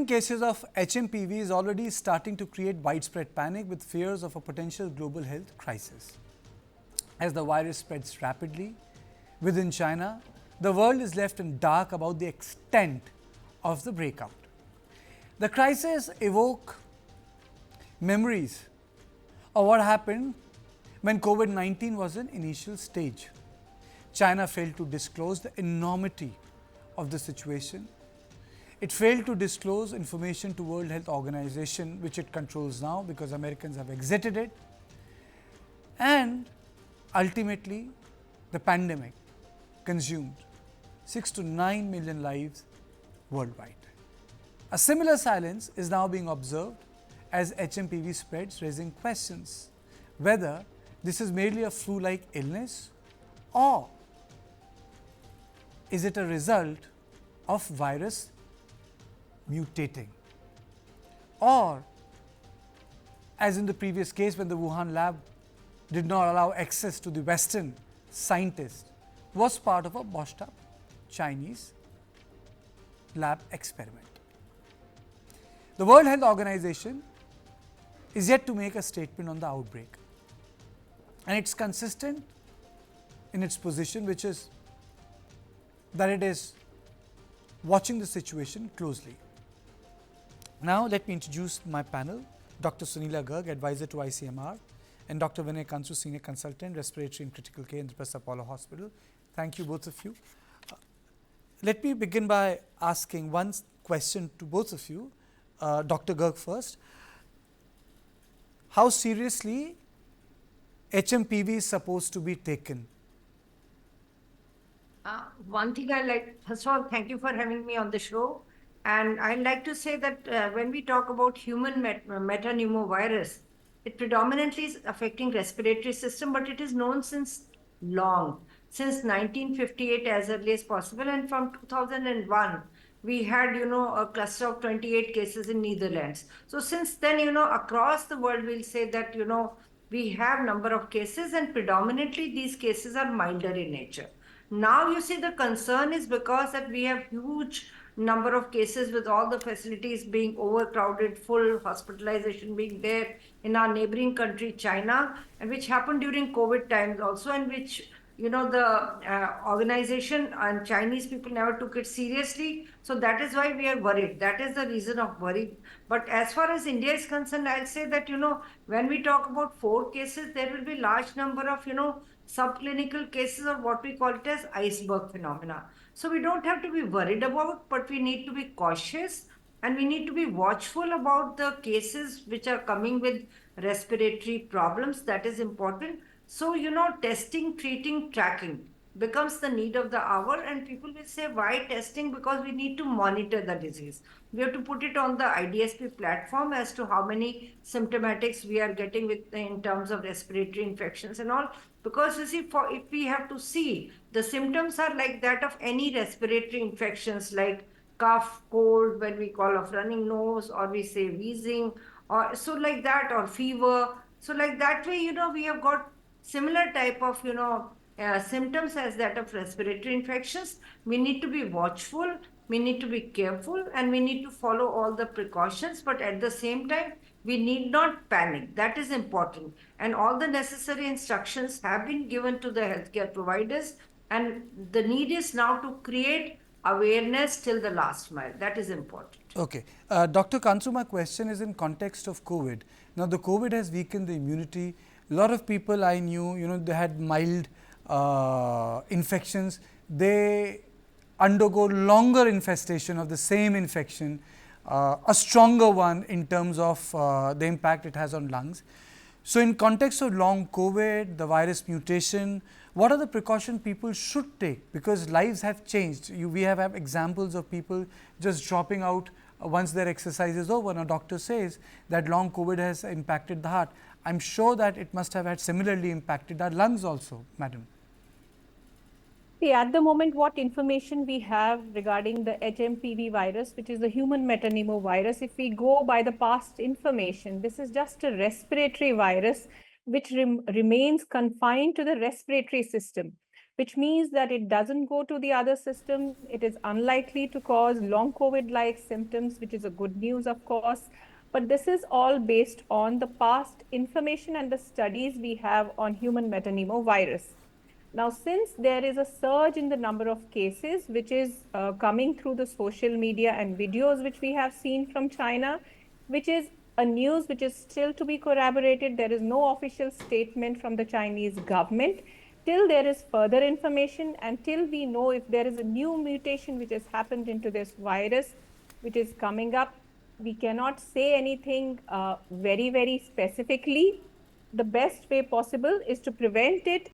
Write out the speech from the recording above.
Rising cases of HMPV is already starting to create widespread panic with fears of a potential global health crisis. As the virus spreads rapidly within China, the world is left in dark about the extent of the breakout. The crisis evoke memories of what happened when COVID-19 was in initial stage. China failed to disclose the enormity of the situation. It failed to disclose information to World Health Organization, which it controls now because Americans have exited it. And ultimately, the pandemic consumed 6 to 9 million lives worldwide. A similar silence is now being observed as HMPV spreads, raising questions whether this is merely a flu-like illness or is it a result of virus mutating, or as in the previous case when the Wuhan lab did not allow access to the Western scientists, was part of a botched up Chinese lab experiment. The World Health Organization is yet to make a statement on the outbreak, and it's consistent in its position, which is that it is watching the situation closely. Now let me introduce my panel: Dr. Sunila Garg, advisor to ICMR, and Dr. Vinay Kansu, senior consultant, respiratory and critical care in the Press Apollo Hospital. Thank you both of you. Let me begin by asking one question to both of you. Dr. Garg first. How seriously HMPV is supposed to be taken? One thing I like, first of all, thank you for having me on the show. And I'd like to say that when we talk about human metapneumovirus, it predominantly is affecting respiratory system, but it is known since long, since 1958 as early as possible. And from 2001, we had, a cluster of 28 cases in Netherlands. So since then, across the world, we'll say that, we have number of cases, and predominantly these cases are milder in nature. Now you see the concern is because that we have huge number of cases with all the facilities being overcrowded, full hospitalization being there in our neighboring country, China, and which happened during COVID times also, and which, the organization and Chinese people never took it seriously. So that is why we are worried. That is the reason of worry. But as far as India is concerned, I'll say that, when we talk about 4 cases, there will be large number of, subclinical cases of what we call it as iceberg phenomena. So we don't have to be worried about, but we need to be cautious and we need to be watchful about the cases which are coming with respiratory problems. That is important. So, testing, treating, tracking becomes the need of the hour, and people will say, why testing? Because we need to monitor the disease. We have to put it on the IDSP platform as to how many symptomatics we are getting with in terms of respiratory infections and all. Because you see, if we have to see, the symptoms are like that of any respiratory infections like cough, cold, when we call of running nose, or we say wheezing, or so like that, or fever. So like that way, we have got similar type of, symptoms as that of respiratory infections. We need to be watchful, we need to be careful, and we need to follow all the precautions, but at the same time, we need not panic. That is important. And all the necessary instructions have been given to the healthcare providers, and the need is now to create awareness till the last mile. That is important. Okay. Dr. Kansu, my question is in context of COVID. Now, the COVID has weakened the immunity. A lot of people I knew, they had mild infections. They undergo longer infestation of the same infection, a stronger one in terms of the impact it has on lungs. So, in context of long COVID, the virus mutation, what are the precautions people should take? Because lives have changed. We have examples of people just dropping out once their exercise is over. Now, doctor says that long COVID has impacted the heart. I'm sure that it must have had similarly impacted our lungs also, madam. See, at the moment, what information we have regarding the HMPV virus, which is the human metapneumovirus, if we go by the past information, this is just a respiratory virus which remains confined to the respiratory system, which means that it doesn't go to the other system. It is unlikely to cause long COVID-like symptoms, which is a good news, of course. But this is all based on the past information and the studies we have on human metapneumovirus. Now, since there is a surge in the number of cases, which is coming through the social media and videos which we have seen from China, which is a news which is still to be corroborated. There is no official statement from the Chinese government. Till there is further information and till we know if there is a new mutation which has happened into this virus, which is coming up, we cannot say anything very, very specifically. The best way possible is to prevent it